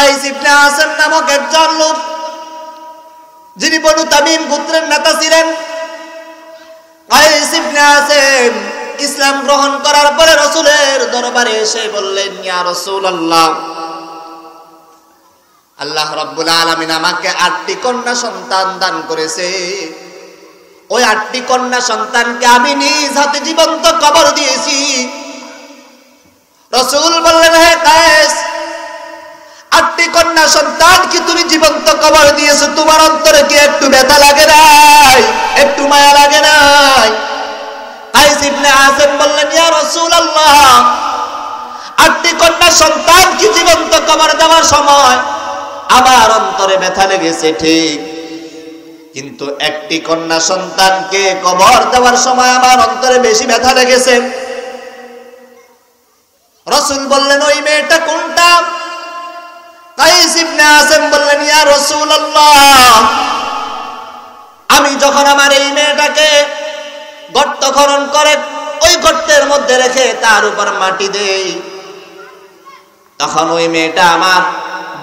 কাইস ইবনে আসেম নামক একজন লোক, যিনি বনু তামিম গোত্রের নেতা ছিলেন। কাইস ইবনে আসেম ইসলাম গ্রহণ করার পরে রাসূলের দরবারে এসে বললেন, ইয়া রাসূলুল্লাহ, আল্লাহ রাব্বুল আলামিন আমাকে 8টি কন্যা সন্তান দান করেছে। ওই 8টি কন্যা সন্তানকে আমি নিজ হাতে জীবন্ত কবর দিয়েছি। রাসূল বললেন, হে কায়েস, 8টি কন্যা সন্তান কি তুমি জীবন্ত কবর দিয়েছো, তোমার অন্তরে কি একটু ব্যথা লাগে নাই, একটু মায়া লাগে নাই? কায়েস ইবনে আসেম বললেন, ইয়া রাসূলুল্লাহ, 8টি কন্যা সন্তান কি জীবন্ত কবর দেওয়ার সময় আমার অন্তরে ব্যথা লেগেছে ঠিক, কিন্তু একটি কন্যা সন্তানকে কবর দেওয়ার সময় আমার অন্তরে বেশি ব্যথা লেগেছে। রাসূল বললেন, ওই মেয়েটা কোনটা? কায়েস ইবনে আসেম বললেন, ইয়া রাসূলুল্লাহ, আমি যখন আমার এই মেয়েটাকে গর্ত খনন করে ওই গর্তের মধ্যে রেখে তার উপর মাটি দেই, তখন ওই মেয়েটা আমার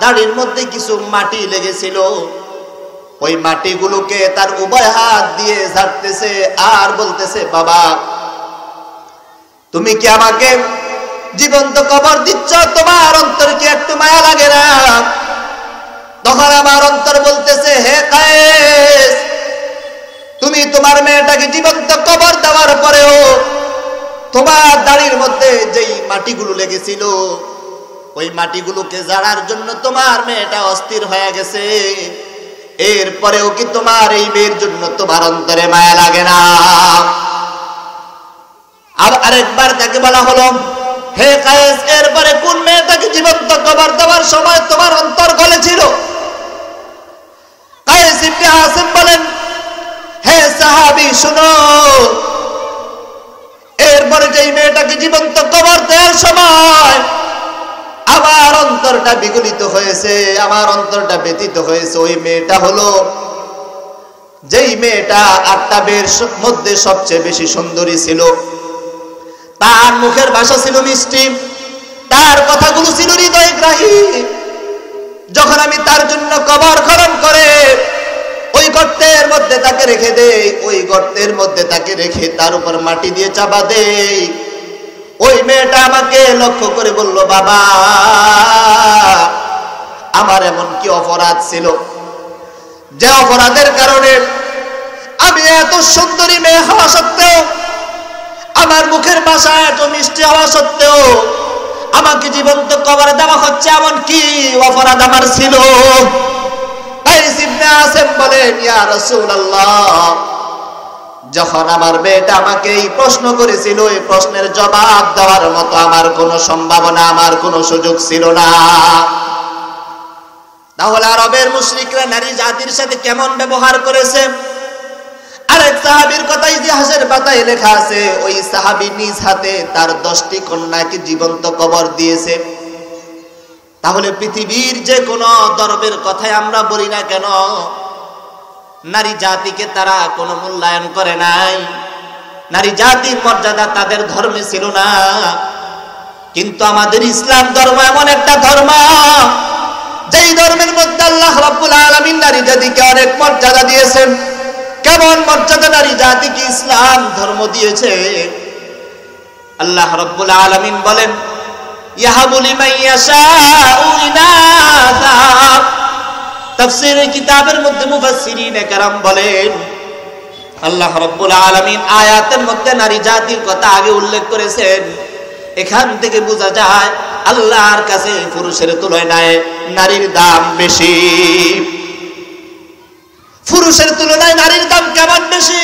দাড়ির মধ্যে কিছু মাটি লেগেছিল। ওই মাটিগুলোকে তার উভয় হাত দিয়ে ঝাড়তেছে আর বলতেছে, বাবা, তুমি কি আমাকে জীবন্ত কবর দিচ্ছ, তোমার অন্তর কি একটু মায়া লাগে না? তখন আমার অন্তর বলতেছে, হে কায়েস, তুমি তোমার মেয়েটাকে জীবন্ত কবর দেওয়ার পরেও তোমার দাড়ির মধ্যে যেই মাটিগুলো লেগেছিল ওই মাটিগুলোকে ঝাড়ার জন্য তোমার মেয়েটা অস্থির হয়ে গেছে, এরপরেও কি তোমার এই মেয়ের জন্য তোমার অন্তরে মায়া লাগে না? আরেকবার তাকে বলা হলো, হে কায়েস, এরপরে কোন মেয়েটাকে জীবন্ত কবর দেওয়ার সময় তোমার অন্তর গলেছিল? কায়েস ইবনে আসেম বলেন, হে সাহাবী, শুনো, এরপরে যেই মেয়েটাকে জীবন্ত কবর দেওয়ার সময় আমার অন্তরটা বিগলিত হয়েছে, আমার অন্তরটা ব্যথিত হয়েছে, ওই মেয়েটা হলো যেই মেয়েটা 8টা মেয়ের মধ্যে সবচেয়ে বেশি সুন্দরী ছিল। তার মুখের ভাষা ছিল মিষ্টি, তার কথাগুলো ছিল হৃদয়গ্রাহী। যখন আমি তার জন্য কবর খনন করে ওই গর্তের মধ্যে তাকে রেখে দেই, ওই গর্তের মধ্যে তাকে রেখে তার উপর মাটি দিয়ে চাপা দেই, ওই মেয়েটা আমাকে লক্ষ্য করে বলল, বাবা, আমার এমন কি অপরাধ ছিল যে অপরাধের কারণে আমি এত সুন্দরী মেয়ে হওয়া সত্ত্বেও, আমার মুখের ভাষা এত মিষ্টি হওয়া সত্ত্বেও আমাকে জীবন্ত কবর দেওয়া হচ্ছে, এমন কি অপরাধ আমার ছিল? কায়েস ইবনে আসেম বলেন, ইয়া রাসূলুল্লাহ, যখন আমার মেয়েটা আমাকে এই প্রশ্ন করেছিল, এই প্রশ্নের জবাব দেওয়ার মতো আমার কোনো সম্ভাবনা, আমার কোনো সুযোগ ছিল না। তাহলে আরবের মুশরিকরা নারী জাতির সাথে কেমন ব্যবহার করেছে? আরেক সাহাবীর কথা ইতিহাসের পাতায় লেখা আছে, ওই সাহাবী নিজ হাতে তার 10টি কন্যাকে জীবন্ত কবর দিয়েছে। তাহলে পৃথিবীর যে কোনো ধর্মের কথাই আমরা বলি না কেন, নারী জাতিকে তারা কোনো মূল্যায়ন করে নাই, নারী জাতির মর্যাদা তাদের ধর্মে ছিল না। কিন্তু আমাদের ইসলাম ধর্ম এমন একটা ধর্ম, যেই ধর্মের মধ্যে আল্লাহ রাব্বুল আলামিন নারী জাতিকে অনেক মর্যাদা দিয়েছেন। কেমন মর্যাদা নারী জাতিকে ইসলাম ধর্ম দিয়েছে! আল্লাহ রাব্বুল আলামিন বলেন, ইয়াহাবু লিমান ইয়াশাউ ইনাসা। তাফসীরের কিতাবের মধ্যে মুফাসসিরিনে কেরাম বলেন, আল্লাহ রাব্বুল আলামিন আয়াতের মধ্যে নারী জাতির কথা আগে উল্লেখ করেছেন। এখান থেকে বোঝা যায় আল্লাহর কাছে পুরুষের তুলনায় নারীর দাম বেশি। পুরুষের তুলনায় নারীর দাম কেমন বেশি?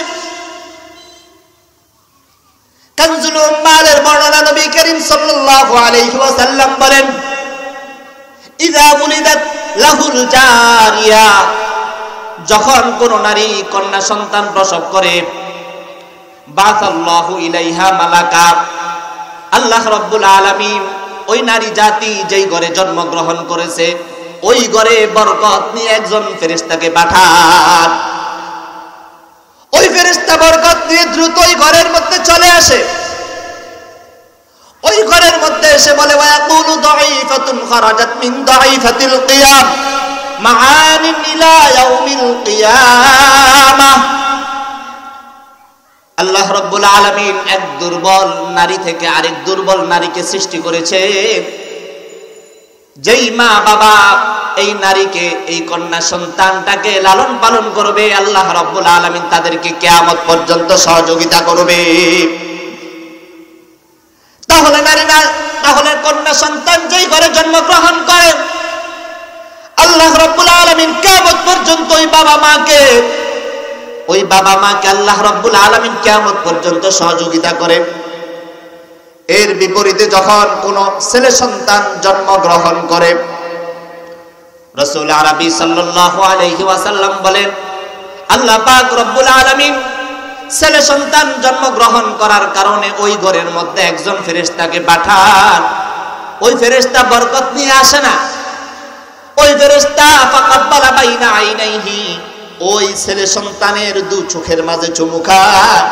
কানজুল উম্মালের বর্ণনা নবী করিম সাল্লাল্লাহু আলাইহি ওয়াসাল্লাম বলেন, ইযা বুলিদাত লাহুল জারিয়া, যখন কোন নারী কন্যা সন্তান প্রসব করে, বাসাল্লাহু ইলাইহা মালাকা, আল্লাহ রাব্বুল আলামিন ওই নারী জাতি যেই ঘরে জন্মগ্রহণ করেছে ওই ঘরে বরকত নিয়ে একজন ফেরেশতাকে পাঠান। ওই ফেরেশতা বরকত নিয়ে দ্রুত ওই ঘরের মধ্যে চলে আসে। ওই ঘরের মধ্যে এসে বলে ওয়াকুলু দাঈফাতুন খারাজাত মিন দাঈফাতিল কিয়াম মাআনিন ইলা ইয়াউমিল কিয়ামাহ। আল্লাহ রাব্বুল আলামিন এক দুর্বল নারী থেকে আরেক দুর্বল নারীকে সৃষ্টি করেছে। যেই মা বাবা এই নারীকে, এই কন্যা সন্তানটাকে লালন পালন করবে, আল্লাহ রাব্বুল আলামিন তাদেরকে কিয়ামত পর্যন্ত সহযোগিতা করবে। তাহলে তাহলে কন্যা সন্তান যেই ঘরে জন্মগ্রহণ করে, আল্লাহ রাব্বুল আলামিন কিয়ামত পর্যন্ত ওই বাবা মাকে আল্লাহ রাব্বুল আলামিন কিয়ামত পর্যন্ত সহযোগিতা করে। এর বিপরীতে যখন কোন ছেলে সন্তান জন্মগ্রহণ করে, রাসূল আরবি সাল্লাল্লাহু আলাইহি ওয়াসাল্লাম বলেন, আল্লাহ পাক রব্বুল আলামিন ছেলে সন্তান জন্মগ্রহণ করার কারণে ওই ঘরের মধ্যে একজন ফেরেশতাকে পাঠান। ওই ফেরেশতা বরকত নিয়ে আসে না, ওই ফেরেশতা ফাকাব্বালা বাইনা আইনাইহি, ওই ছেলে সন্তানের দু চোখের মাঝে চুমু খায়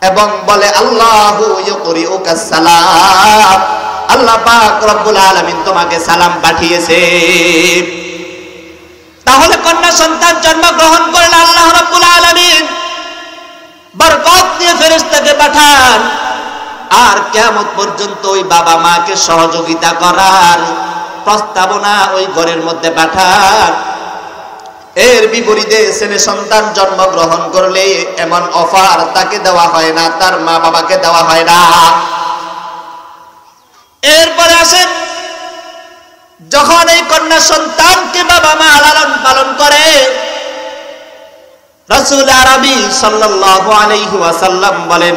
এবং বলে আল্লাহু ইয়াকরিউকাস সালাম, আল্লাহ পাক রব্বুল আলামিন তোমাকে সালাম পাঠিয়েছে। তাহলে কন্যা সন্তান জন্মগ্রহণ করলে আল্লাহ রাব্বুল আলামিন বরকত দিয়ে ফেরেশতাকে পাঠান, আর কিয়ামত পর্যন্ত ওই বাবা মাকে সহযোগিতা করার প্রস্তাবনা ওই ঘরের মধ্যে পাঠান। এর বিপরীতে ছেলে সন্তান জন্মগ্রহণ করলে এমন অফার তাকে দেওয়া হয় না, তার মা বাবাকে দেওয়া হয় না। এরপরে আসেন, যখন এই কন্যা সন্তানকে বাবা মা লালন পালন করে, রাসূল আরবি সাল্লাল্লাহু আলাইহি ওয়াসাল্লাম বলেন,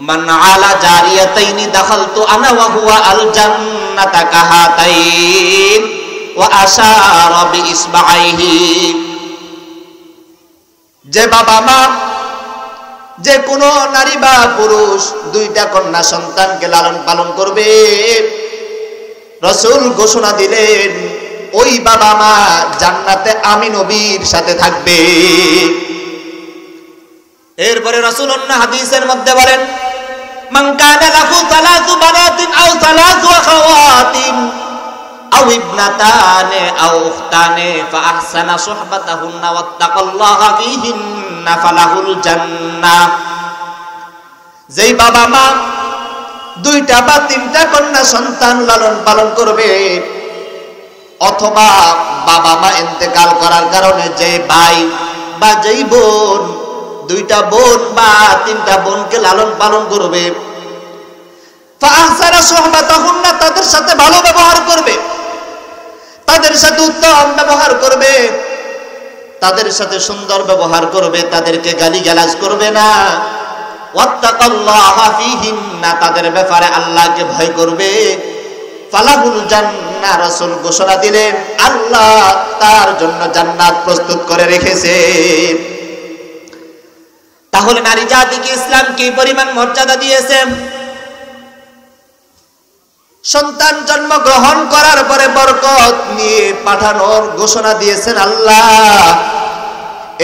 মান আলা জারিয়াতাইনি দাখালতু আনা ওয়া হুয়া আল জান্নাতা কাহাতাইন ওয়া আশারা বিইসবাইহি। যে বাবা মা, যে কোনো নারী বা পুরুষ দুইটা কন্যা সন্তানকে লালন পালন করবে, রাসূল ঘোষণা দিলেন ওই বাবা মা জান্নাতে আমি নবীর সাথে থাকবে। এরপরে রাসূল অন্য হাদিসের মধ্যে বলেন, মান কানা লাহু সালাসু বানাতিন আও সালাসু আখাওয়াতিন আও ইবনাতানে আও উখতানে ফাআহসানা সুহবাতাহুন্না ওয়াত্তাকাল্লাহা ফীহিন্না ফালাহুল জান্নাহ। যেই বাবা মা দুইটা বা তিনটা কন্যা সন্তান লালন পালন করবে, অথবা বাবা মা ইন্তেকাল করার কারণে যে ভাই বা যেই বোন দুইটা বোন বা তিনটা বোনকে লালন পালন করবে, ফাআহসানা সুহবাতাহুন্না, তাদের সাথে ভালো ব্যবহার করবে, তাদের সাথে উত্তম ব্যবহার করবে, তাদের সাথে সুন্দর ব্যবহার করবে, তাদেরকে গালিগালাজ করবে না, ওয়াত্তাকাল্লাহা ফীহিন্না, তাদের ব্যাপারে আল্লাহকে ভয় করবে, ফালাহুল জান্নাহ। রাসূল ঘোষণা দিলেন আল্লাহ তার জন্য জান্নাত প্রস্তুত করে রেখেছে। তাহলে নারী জাতিকে ইসলাম কি পরিমাণ মর্যাদা দিয়েছে। সন্তান জন্মগ্রহণ করার পরে বরকত নিয়ে পাঠানোর ঘোষণা দিয়েছেন আল্লাহ।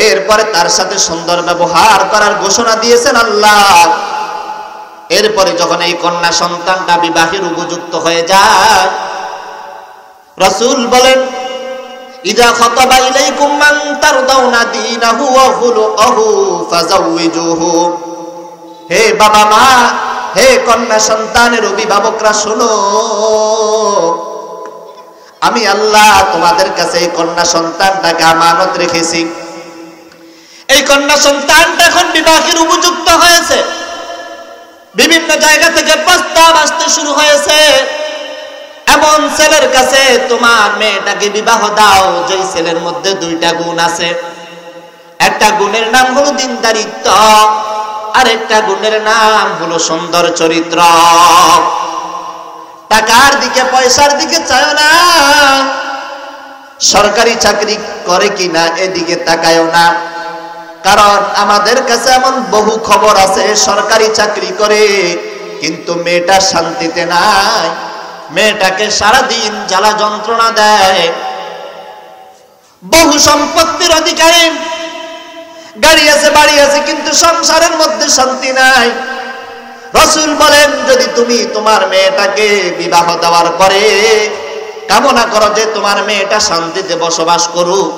এরপরে তার সাথে সুন্দর ব্যবহার করার ঘোষণা দিয়েছেন আল্লাহ। এরপরে যখন এই কন্যা সন্তানটা বিবাহের উপযুক্ত হয়ে যায়, রাসূল বলেন, ইযা খাতাবা ইলাইকুম মান তারদাউনা দীনাহু ওয়া খুলুকাহু ফাযাওয়িজুহু। হে বাবা মা, হে কন্যা সন্তানের অভিভাবকরা শোনো, আমি আল্লাহ তোমাদের কাছে এই কন্যা সন্তানটাকে আমানত রেখেছি। এই কন্যা সন্তানটা এখন বিবাহের উপযুক্ত হয়েছে, বিভিন্ন জায়গা থেকে প্রস্তাব আসতে শুরু হয়েছে। এমন ছেলের কাছে তোমার মেয়েটাকে বিবাহ দাও যেই ছেলের মধ্যে দুইটা গুণ আছে। একটা গুণের নাম হলো দিনদারিত্ব, আর একটা গুণের নাম হলো সুন্দর চরিত্র। টাকার দিকে পয়সার দিকে চায় না, সরকারি চাকরি করে কিনা এদিকে তাকায়ও না। কারণ আমাদের কাছে এমন বহু খবর আছে, সরকারি চাকরি করে কিন্তু মেয়েটা শান্তিতে নাই, মেয়েটাকে সারাদিন জ্বালা যন্ত্রণা দেয়। বহু সম্পত্তির অধিকারী, গাড়ি আছে বাড়ি আছে, কিন্তু সংসারের মধ্যে শান্তি নাই। রাসূল বলেন যদি তুমি তোমার মেয়েটাকে বিবাহ দেওয়ার পরে কামনা করো যে তোমার মেয়েটা শান্তিতে বসবাস করুক,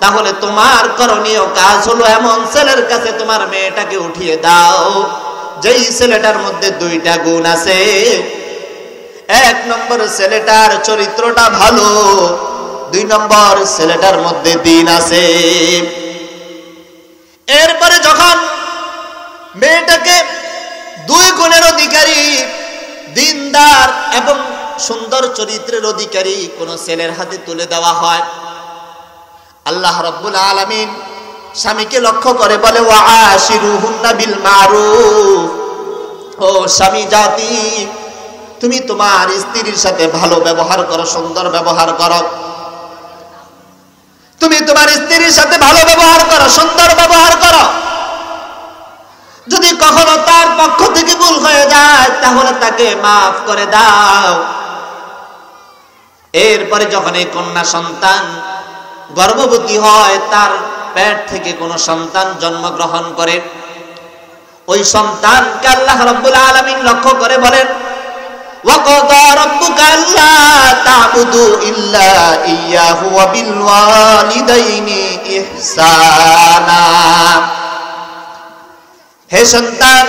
তাহলে তোমার করণীয় কাজ হলো এমন ছেলের কাছে তোমার মেয়েটাকে উঠিয়ে দাও যেই ছেলেটার মধ্যে দুইটা গুণ আছে। এক নম্বর, ছেলেটার চরিত্রটা ভালো, দুই নম্বর, ছেলেটার মধ্যে দিন আছে। এরপরে যখন মেয়েটাকে দুই গুণের অধিকারী, দিনদার এবং সুন্দর চরিত্রের অধিকারী কোন ছেলের হাতে তুলে দেওয়া হয়, আল্লাহ রাব্বুল আলামিন স্বামীকে লক্ষ্য করে বলে ওয়াআশিরুহুন্না বিল মারুফ, ও স্বামী জাতি তুমি তোমার স্ত্রীর সাথে ভালো ব্যবহার করো, সুন্দর ব্যবহার করো। তুমি তোমার স্ত্রীর সাথে ভালো ব্যবহার করো, সুন্দর ব্যবহার করো। যদি কখনো তার পক্ষ থেকে ভুল হয়ে যায় তাহলে তাকে মাফ করে দাও। এরপরে যখন এই কন্যা সন্তান গর্ভবতী হয়, তার পেট থেকে কোনো সন্তান জন্মগ্রহণ করে, ওই সন্তানকে আল্লাহ রাব্বুল আলামিন লক্ষ্য করে বলেন ওয়াকাদা রাব্বুকা আল্লা তা'বুদু ইল্লা ইয়্যাহু ওয়া বিল ওয়ালিদাইনি ইহসানা। হে সন্তান,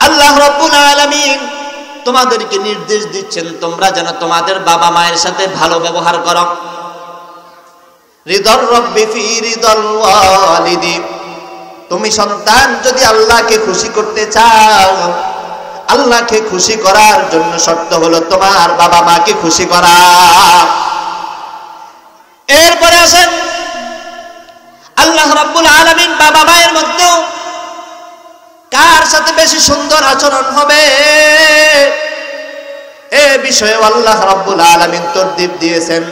আল্লাহ রাব্বুল আলামিন তোমাদেরকে নির্দেশ দিচ্ছেন তোমরা যেন তোমাদের বাবা মায়ের সাথে ভালো ব্যবহার করো। রিদার রাব্বি ফি রিদাল ওয়ালিদি, তুমি সন্তান যদি আল্লাহকে খুশি করতে চাও, আল্লাহকে খুশি করার জন্য শর্ত হলো তোমার বাবা মাকে খুশি করা। এরপরে আসেন আল্লাহ রাব্বুল আলামিন বাবা মায়ের মধ্যে কার সাথে বেশি সুন্দর আচরণ হবে এ বিষয়ে আল্লাহ রাব্বুল আলামিন তরতিব দিয়েছেন।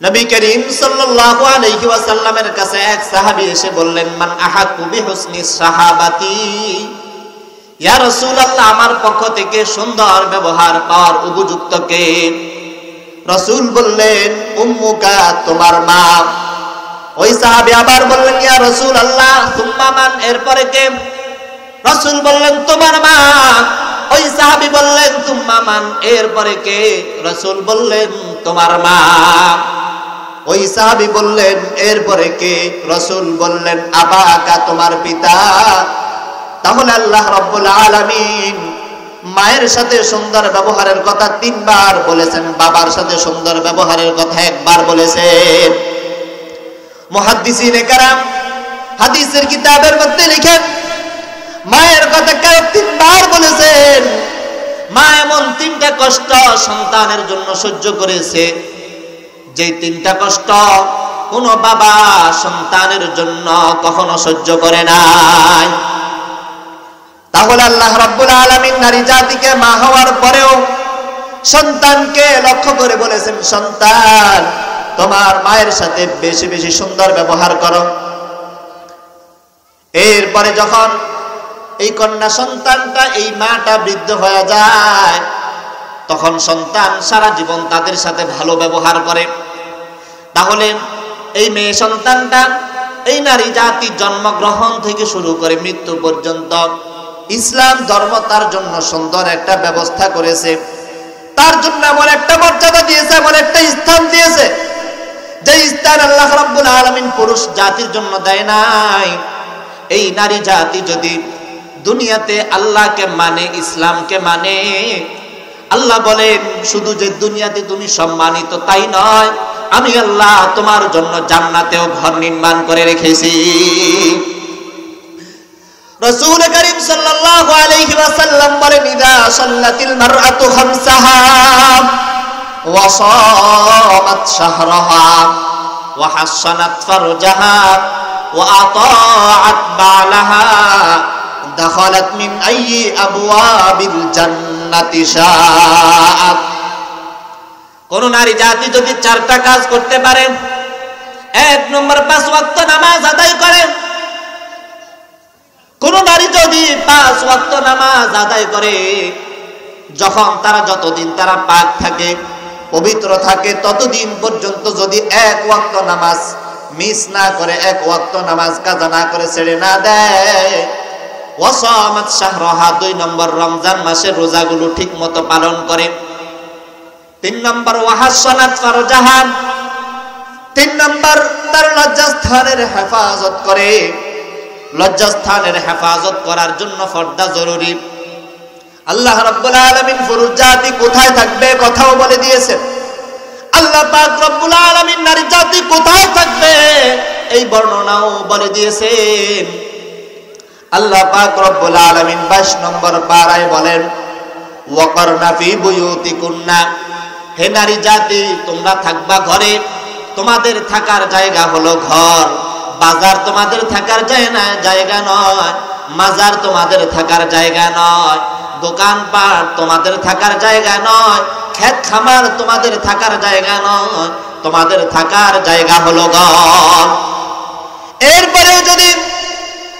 নবী করিম সাল্লাল্লাহু আলাইহি ওয়াসাল্লামের কাছে এক সাহাবী এসে বললেন মান আহাকু বিহুসনি সাহাবাতি, ইয়া রাসূলুল্লাহ আমার পক্ষ থেকে সুন্দর ব্যবহার পাওয়ার উপযুক্ত কে? রাসূল বললেন উম্মুকা, তোমার মা। ওই সাহাবী আবার বললেন ইয়া রাসূলুল্লাহ সুম্মা মান, এরপরে কে? রাসূল বললেন তোমার মা। ওই সাহাবী বললেন সুম্মা মান, এরপরে কে? রাসূল বললেন তোমার মা। ওই সাহাবী বললেন এরপরে কে? রাসূল বললেন আবাকা, তোমার পিতা। তাহলে আল্লাহ রাব্বুল আলামিন মায়ের সাথে সুন্দর ব্যবহারের কথা তিনবার বলেছেন, বাবার সাথে সুন্দর ব্যবহারের কথা একবার বলেছেন। মুহাদ্দিসিনে কেরাম হাদিসের কিতাবের মধ্যে লিখেন মায়ের কথা কেন তিনবার বলেছেন? মা এমন তিনটা কষ্ট সন্তানের জন্য সহ্য করেছে যে তিনটা কষ্ট কোন বাবা সন্তানের জন্য কখনো সহ্য করে নাই। তাহলে আল্লাহ রাব্বুল আলামিন নারী জাতিকে মা হওয়ার পরেও সন্তানকে লক্ষ্য করে বলেছেন সন্তান তোমার মায়ের সাথে বেশি বেশি সুন্দর ব্যবহার করো। এরপরে যখন এই কন্যা সন্তানটা, এই মাটা বৃদ্ধ হয়ে যায়, তখন সন্তান সারা জীবন তাদের সাথে ভালো ব্যবহার করে। তাহলে এই মেয়ে সন্তানটা, এই নারী জাতি জন্মগ্রহণ থেকে শুরু করে মৃত্যু পর্যন্ত ইসলাম ধর্ম তার জন্য সুন্দর একটা ব্যবস্থা করেছে, তার জন্য এমন একটা মর্যাদা দিয়েছে, এমন একটা স্থান দিয়েছে যে স্থান আল্লাহ রাব্বুল আলামিন পুরুষ জাতির জন্য দেয় নাই। এই নারী জাতি যদি দুনিয়াতে আল্লাহকে মানে, ইসলামকে মানে, আল্লাহ বলেন শুধু যে দুনিয়াতে তুমি সম্মানিত তাই নয়, আমি আল্লাহ তোমার জন্য জান্নাতেও ঘর নির্মাণ করে রেখেছি। রাসূল করিম সাল্লাল্লাহু আলাইহি ওয়াসাল্লাম বলেন ইযা সাল্লাতিল মারআতু খামসাহা ওয়া সামাত শাহরাহা ওয়া হাসানাত ফারজাহা ওয়া আতাআত বালাহা দাখালাত মিন আইয়ি আবওয়াবিল জান্নাতি শাআত। কোন নারী জাতি যদি চারটা কাজ করতে পারে, এক নম্বর 5 ওয়াক্ত নামাজ আদায় করে, কোন নারী যদি 5 ওয়াক্ত নামাজ আদায় করে, যখন তারা যতদিন তারা পাক থাকে, পবিত্র থাকে, ততদিন পর্যন্ত যদি 1 ওয়াক্ত নামাজ মিস না করে, 1 ওয়াক্ত নামাজ কাজা না করে ছেড়ে না দেয়, ওয়াসামাত শাহরাহা, 2 নম্বর রমজান মাসের রোজাগুলো ঠিকমতো পালন করে। 3 নম্বর ওয়াহাসানাত ফারজাহা, 3 নম্বর তার লজ্জাস্থানের হেফাজত করে। লজ্জাস্থানের হেফাজত করার জন্য পর্দা জরুরি। আল্লাহ রাব্বুল আলামিন পুরুষ জাতি কোথায় থাকবে কথাও বলে দিয়েছেন। আল্লাহ পাক রব্বুল আলামিন নারী জাতি কোথায় থাকবে এই বর্ণনাও বলে দিয়েছেন। আল্লাহ পাক রব্বুল আলামিন 22 নম্বর পারায় বলেন, ওয়াকারনা ফি বুয়ুতিকুন্না, হে নারী জাতি তোমরা থাকবা ঘরে, তোমাদের থাকার জায়গা হলো ঘর। বাজার তোমাদের থাকার জায়গা নয়, মাজার তোমাদের থাকার জায়গা নয়, দোকানপাট তোমাদের থাকার জায়গা নয়, ক্ষেত খামার তোমাদের থাকার জায়গা নয়, তোমাদের থাকার জায়গা হলো ঘর। এরপরে যদি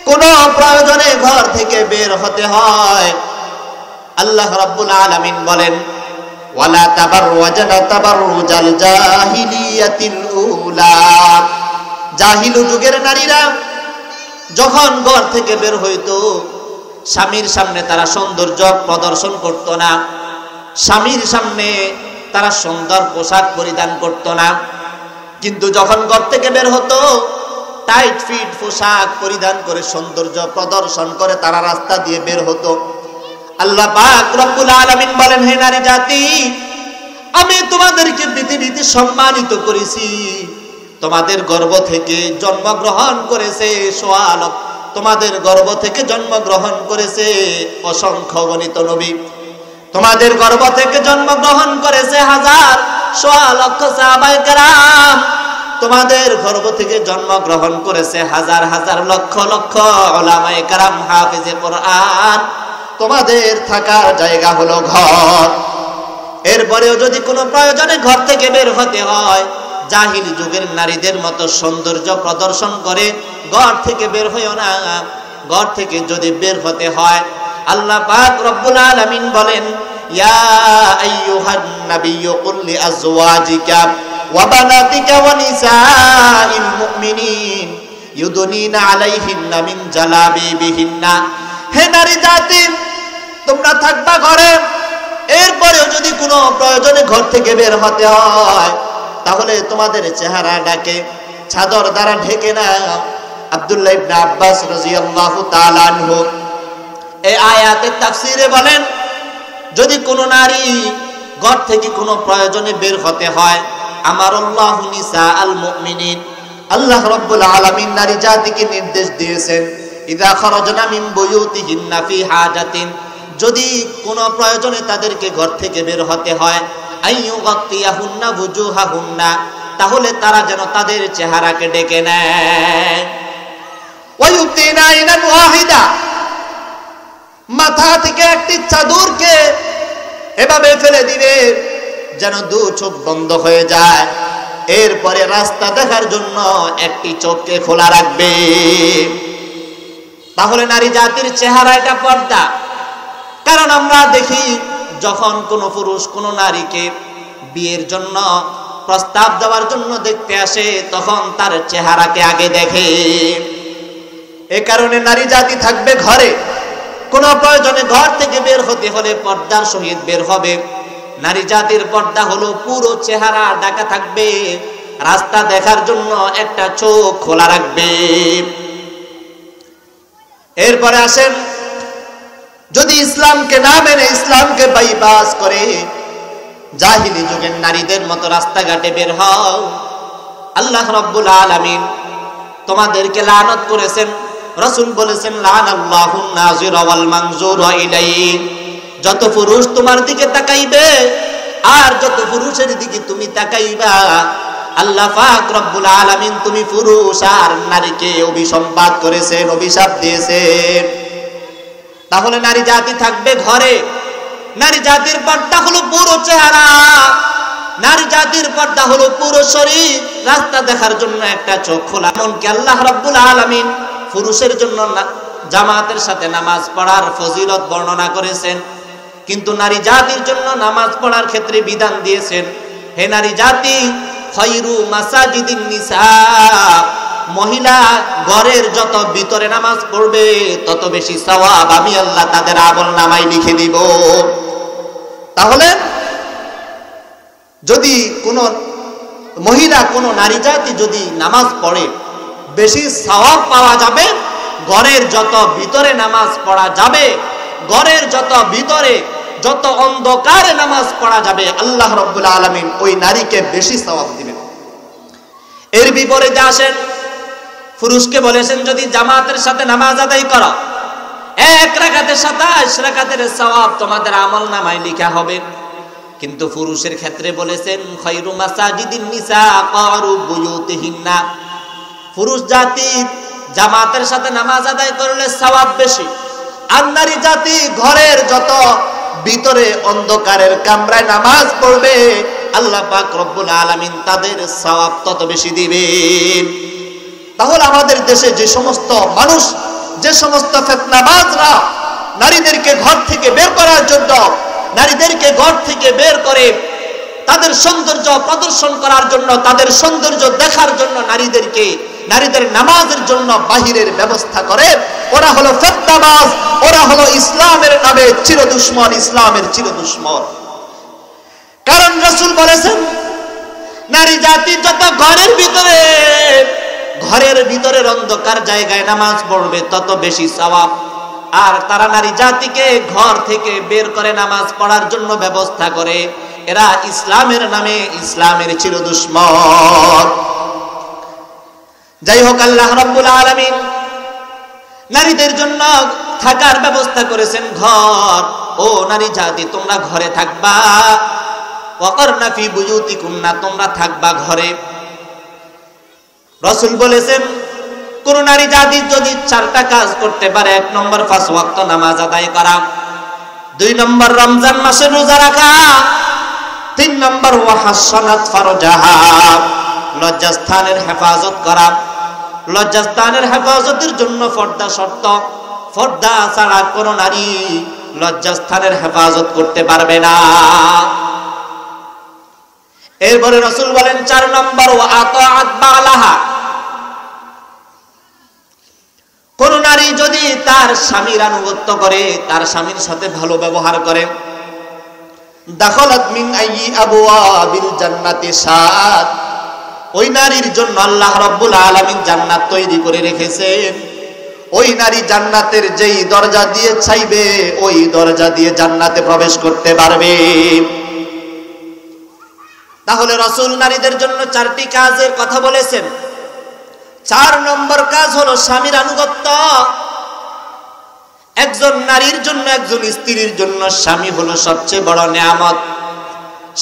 কোনো প্রয়োজনে ঘর থেকে বের হতে হয়, আল্লাহ রাব্বুল আলামিন বলেন, ওয়ালা তাবাররাজনা তাবাররুজাল জাহিলিয়াতিল উলা, জাহিল যুগের নারীরা যখন ঘর থেকে বের হইতো, স্বামীর সামনে তারা সৌন্দর্য প্রদর্শন করত না, স্বামীর সামনে তারা সুন্দর পোশাক পরিধান করত না। কিন্তু যখন ঘর থেকে বের হতো, টাইট ফিট পোশাক পরিধান করে সৌন্দর্য প্রদর্শন করে তারা রাস্তা দিয়ে বের হতো। আল্লাহ পাক রব্বুল আলামিন বলেন, হে নারী জাতি, আমি তোমাদেরকে পৃথিবীতে সম্মানিত করেছি। তোমাদের গর্ভ থেকে জন্মগ্রহণ করেছে সোয়াল, তোমাদের গর্ভ থেকে জন্মগ্রহণ করেছে অসংখ্য গণিত নবী, তোমাদের গর্ভ থেকে জন্মগ্রহণ করেছে হাজার সোয়া লক্ষ সাহাবায়ে কেরাম, তোমাদের গর্ভ থেকে জন্মগ্রহণ করেছে হাজার হাজার লক্ষ লক্ষ উলামায়ে কেরাম হাফেজে কোরআন। তোমাদের থাকার জায়গা হলো ঘর। এরপরেও যদি কোনো প্রয়োজনে ঘর থেকে বের হতে হয়, জাহিলি যুগের নারীদের মতো সৌন্দর্য প্রদর্শন করে ঘর থেকে বের হইও না। ঘর থেকে যদি বের হতে হয়, আল্লাহ পাক রব্বুল আলামিন বলেন, ইয়া আইয়ুহান নাবিয়্যু কুল লিআজওয়াজিকা ওয়া বানাতিকা ওয়া নিসাইল মুমিনিন ইউদনিনা আলাইহিন্না মিন জালাবিবিহিন্না, হে নারী জাতি তোমরা থাকবা ঘরে। এরপরেও যদি কোনো প্রয়োজনে ঘর থেকে বের হতে হয়, তাহলে তোমাদের চেহারাটাকে চাদর দ্বারা ঢেকে নাও। আব্দুল্লাহ ইবনে আব্বাস রাদিয়াল্লাহু তাআলা আনহু এই আয়াতের তাফসীরে বলেন, যদি কোনো নারী ঘর থেকে কোনো প্রয়োজনে বের হতে হয়, আমারাল্লাহু নিসাআল মুমিনিন, আল্লাহ রাব্বুল আলামিন নারী জাতিকে নির্দেশ দিয়েছেন, ইযা খারাজনা মিন বুয়ুতিহিন্না ফি হাজাতিন, যদি কোনো প্রয়োজনে তাদেরকে ঘর থেকে বের হতে হয়, আইয়ুগাত্তিয়াহুন্না বুজুহাহুন্না, তাহলে তারা যেন তাদের চেহারাকে ঢেকে নেয়। ওয়ায়ুতিনা ইনান ওয়াহিদা, মাথা থেকে একটি চাদরকে এভাবে ফেলে দিবে যেন দু চোখ বন্ধ হয়ে যায়। এরপরে রাস্তা দেখার জন্য একটি চোখকে খোলা রাখবে। তাহলে নারী জাতির চেহারা এটা পর্দা। কারণ আমরা দেখি যখন কোনো পুরুষ কোনো নারীকে বিয়ের জন্য প্রস্তাব দেওয়ার জন্য দেখতে আসে, তখন তার চেহারাকে আগে দেখে। এ কারণে নারী জাতি থাকবে ঘরে। কোনো প্রয়োজনে ঘর থেকে বের হতে হলে পর্দার সহিত বের হবে। নারী জাতির পর্দা হলো পুরো চেহারা ঢাকা থাকবে, রাস্তা দেখার জন্য একটা চোখ খোলা রাখবে। এরপরে আসেন, যদি ইসলামকে না মেনে ইসলামকে বাইপাস করে জাহিলি যুগের নারীদের মতো রাস্তাঘাটে বের হও, আল্লাহ রাব্বুল আলামিন তোমাদেরকে লানত করেছেন। রাসূল বলেছেন, লানাল্লাহুন নাযির ওয়াল মানজুর ইলাইহি, যত পুরুষ তোমার দিকে তাকাইবে আর যত পুরুষের দিকে তুমি তাকাইবা, আল্লাহ পাক রব্বুল আলামিন তুমি পুরুষ আর নারীকে অভিসম্পাত করেছেন, অভিশাপ দিয়েছেন। তাহলে নারী জাতি থাকবে ঘরে। নারী জাতির পর্দা হলো পুরো চেহারা, নারী জাতির পর্দা হলো পুরো শরীর, রাস্তা দেখার জন্য একটা চোখ খোলা। এমনকি আল্লাহ রাব্বুল আলামিন পুরুষের জন্য জামাতের সাথে নামাজ পড়ার ফজিলত বর্ণনা করেছেন, কিন্তু নারী জাতির জন্য নামাজ পড়ার ক্ষেত্রে বিধান দিয়েছেন, হে নারী জাতি, খায়রু মাসাজিদিন নিসা, মহিলা ঘরের যত ভিতরে নামাজ পড়বে তত বেশি সওয়াব আমি আল্লাহ তাদের আমলনামায় লিখে দিব। তাহলে যদি কোনো মহিলা, কোনো নারী জাতি যদি নামাজ পড়ে বেশি সওয়াব পাওয়া যাবে। ঘরের যত ভিতরে নামাজ পড়া যাবে, ঘরের যত ভিতরে যত অন্ধকারে নামাজ পড়া যাবে, আল্লাহ রাব্বুল আলামিন ওই নারীকে বেশি সওয়াব দিবেন। এর বিপরীতে আসেন, পুরুষকে বলেছেন যদি জামাতের সাথে নামাজ আদায় করো, এক রাকাতে 27 রাকাতের সওয়াব তোমাদের আমলনামায় লেখা হবে। কিন্তু পুরুষের ক্ষেত্রে বলেছেন খায়রু মাসাজিদিন নিসা কারু বুয়ুতিহিন্না, পুরুষ জাতি জামাতের সাথে নামাজ আদায় করলে সওয়াব বেশি, আর নারী জাতি ঘরের যত ভিতরে অন্ধকারের কামরায় নামাজ পড়বে আল্লাহ পাক রব্বুল আলামিন তাদের সওয়াব তত বেশি দিবেন। তাহলে আমাদের দেশে যে সমস্ত মানুষ, যে সমস্ত ফিতনাবাজরা নারীদেরকে ঘর থেকে বের করার জন্য, নারীদেরকে ঘর থেকে বের করে তাদের সৌন্দর্য প্রদর্শন করার জন্য, তাদের সৌন্দর্য দেখার জন্য নারীদের নামাজের জন্য বাহিরের ব্যবস্থা করে, ওরা হলো ফিতনাবাজ, ওরা হলো ইসলামের নামে চিরদুশমন, ইসলামের চিরদুশমন। কারণ রাসূল বলেছেন নারী জাতি যত ঘরের ভিতরের অন্ধকার জায়গায় নামাজ পড়বে তত বেশি সওয়াব, আর তারা নারী জাতিকে ঘর থেকে বের করে নামাজ পড়ার জন্য ব্যবস্থা করে, এরা ইসলামের নামে ইসলামের চিরদুশমন। যাই হোক, আল্লাহ রাব্বুল আলামিন নারীদের জন্য থাকার ব্যবস্থা করেছেন ঘর। ও নারী জাতি, তোমরা ঘরে থাকবা, ওয়াকারনা ফি বুয়ুতিকুন্না, তোমরা থাকবা ঘরে। রাসূল বলেছেন কোন নারী জাতি যদি 4টা কাজ করতে পারে, 1 নম্বর 5 ওয়াক্ত নামাজ আদায় করা, 2 নম্বর রমজান মাসে রোজা রাখা, 3 নম্বর ওয়াহাসানাত ফারজাহা, লজ্জাস্থানের হেফাজত করা। লজ্জাস্থানের হেফাজতের জন্য পর্দা শর্ত, পর্দা ছাড়া কোন নারী লজ্জাস্থানের হেফাজত করতে পারবে না। এরপরে রাসূল বলেন 4 নম্বর ওয়া আতাআত বালাহা, কোন নারী যদি তার স্বামীর আনুগত্য করে, তার স্বামীর সাথে ভালো ব্যবহার করে, দাখালাত মিন আইয়ি আবওয়াবিল জান্নাতি শাআত, ওই নারীর জন্য আল্লাহ রাব্বুল আলামিন জান্নাত তৈরি করে রেখেছেন। ওই নারী জান্নাতের যেই দরজা দিয়ে চাইবে ওই দরজা দিয়ে জান্নাতে প্রবেশ করতে পারবে। তাহলে রাসূল নারীদের জন্য 4টি কাজের কথা বলেছেন। 4 নম্বর কাজ হলো স্বামীর আনুগত্য। একজন নারীর জন্য, একজন স্ত্রীর জন্য স্বামী হলো সবচেয়ে বড় নিয়ামত।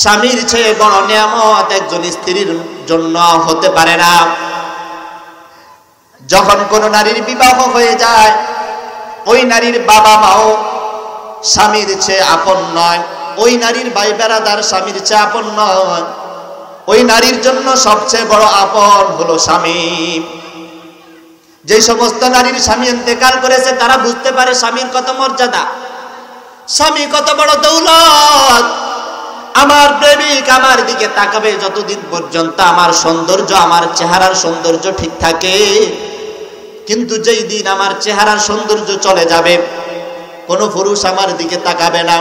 স্বামীর চেয়ে বড় নিয়ামত একজন স্ত্রীর জন্য হতে পারে না। যখন কোন নারীর বিবাহ হয়ে যায়, ওই নারীর বাবা মাও স্বামীর চেয়ে আপন নয়, ওই নারীর ভাই বেরাদার স্বামীর চেয়ে আপন নয়। ওই নারীর জন্য সবচেয়ে বড় আপন হলো স্বামী। যে সমস্ত নারীর স্বামী ইন্তেকাল করেছে তারা বুঝতে পারে স্বামীর কত মর্যাদা, স্বামী কত বড় দৌলত। আমার প্রেমিক আমার দিকে তাকাবে যতদিন পর্যন্ত আমার সৌন্দর্য, আমার চেহারার সৌন্দর্য ঠিক থাকে, কিন্তু যেই দিন আমার চেহারার সৌন্দর্য চলে যাবে কোনো পুরুষ আমার দিকে তাকাবে না।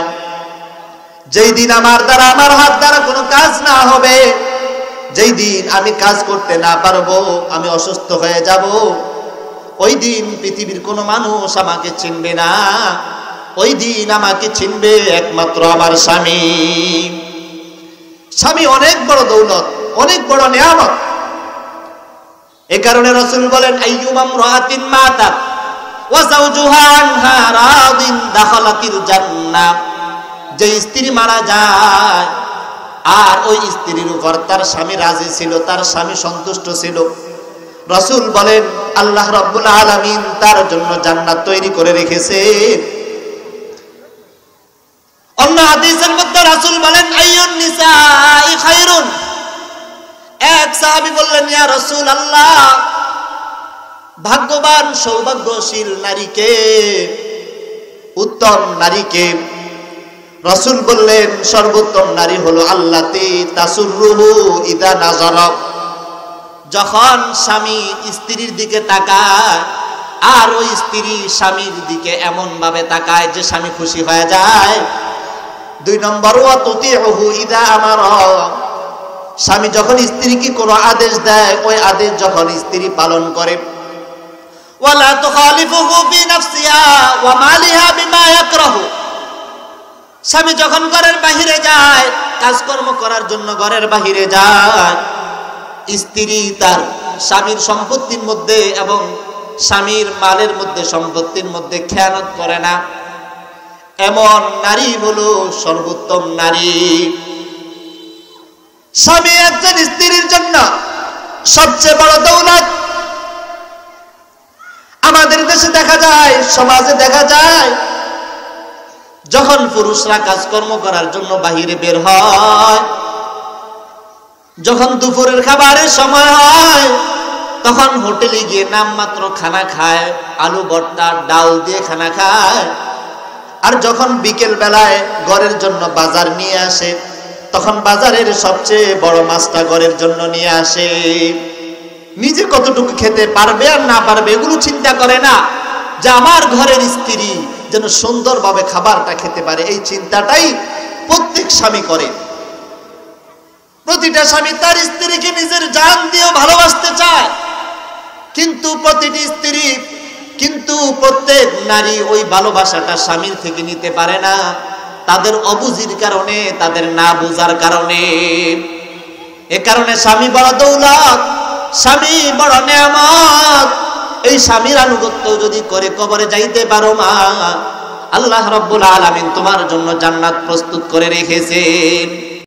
যেই দিন আমার দ্বারা, আমার হাত দ্বারা কোনো কাজ না হবে, যেই দিন আমি কাজ করতে না পারবো, আমি অসুস্থ হয়ে যাব, ওই দিন পৃথিবীর কোনো মানুষ আমাকে চিনবে না। ওই দিন আমাকে চিনবে একমাত্র আমার স্বামী। স্বামী অনেক বড় দৌলত, অনেক বড় নিয়ামত। এই কারণে রাসূল বলেন আইয়ুমা ইমরাআতিন মাতাত ওয়া যাওজুহা আনহা রাদিন দাখালাতিল জান্নাহ, যে স্ত্রী মারা যায় আর ওই স্ত্রীর উপর তার স্বামী রাজি ছিল, তার স্বামী সন্তুষ্ট ছিল, রাসূল বলেন আল্লাহ রাব্বুল আলামিন তার জন্য জান্নাত তৈরি করে রেখেছে। অন্য হাদিসের মধ্যে রাসূল বলেন আইয়ুন নিসাই খায়রুন। এক সাহাবী বললেন ইয়া রাসূলুল্লাহ, ভাগ্যবান সৌভাগ্যশীল নারীকে, উত্তম নারীকে? রাসূল বললেন সর্বোত্তম নারী হলো আল্লাতী তাসুররুহু ইদা নাযারা, যখন স্বামী স্ত্রীর দিকে তাকায় আর ওই স্ত্রী স্বামীর দিকে এমন ভাবে তাকায় যে স্বামী খুশি হয়ে যায়। 2 নম্বর, ওয়া তুতিউহু ইযা আমারা, স্বামী যখন স্ত্রীকে কোনো আদেশ দেয় ওই আদেশ যখন স্ত্রী পালন করে। ওয়ালা তুখালিফুহু ফি নাফসিহা ওয়া মালিহা বিমা ইয়াকরাহু, স্বামী যখন ঘরের বাহিরে যায়, কাজকর্ম করার জন্য ঘরের বাহিরে যায়, স্ত্রী তার স্বামীর সম্পত্তির মধ্যে এবং স্বামীর মালের মধ্যে সম্পত্তির মধ্যে খেয়ানত করে না, এমন নারী হলো সর্বোত্তম নারী। স্বামী একজন স্ত্রীর জন্য সবচেয়ে বড় দৌলত। আমাদের দেশে দেখা যায়, সমাজে দেখা যায়, যখন পুরুষরা কাজকর্ম করার জন্য বাহিরে বের হয়, যখন দুপুরের খাবারের সময় হয়, তখন হোটেলে গিয়ে নামমাত্র খানা খায়, আলু ভর্তা ডাল দিয়ে খানা খায়। আর যখন বিকেল বেলায় ঘরের জন্য বাজার নিয়ে আসে, তখন বাজারের সবচেয়ে বড় মাছটা ঘরের জন্য নিয়ে আসে। নিজে কতটুকু খেতে পারবে আর না পারবে এগুলো চিন্তা করে না, যে আমার ঘরের স্ত্রী যেন সুন্দরভাবে খাবারটা খেতে পারে, এই চিন্তাটাই প্রত্যেক স্বামী করে। প্রতিটা স্বামী তার স্ত্রীকে নিজের জান দিয়েও ভালোবাসতে চায়, কিন্তু প্রত্যেক নারী ওই ভালোবাসাটা স্বামীর থেকে নিতে পারে না, তাদের অবুঝির কারণে, তাদের না বোঝার কারণে। এ কারণে স্বামী বড় দৌলত, স্বামী বড় নেয়ামত। এই স্বামীর আনুগত্য যদি করে কবরে যাইতে পারো মা, আল্লাহ রাব্বুল আলামিন তোমার জন্য জান্নাত প্রস্তুত করে রেখেছেন।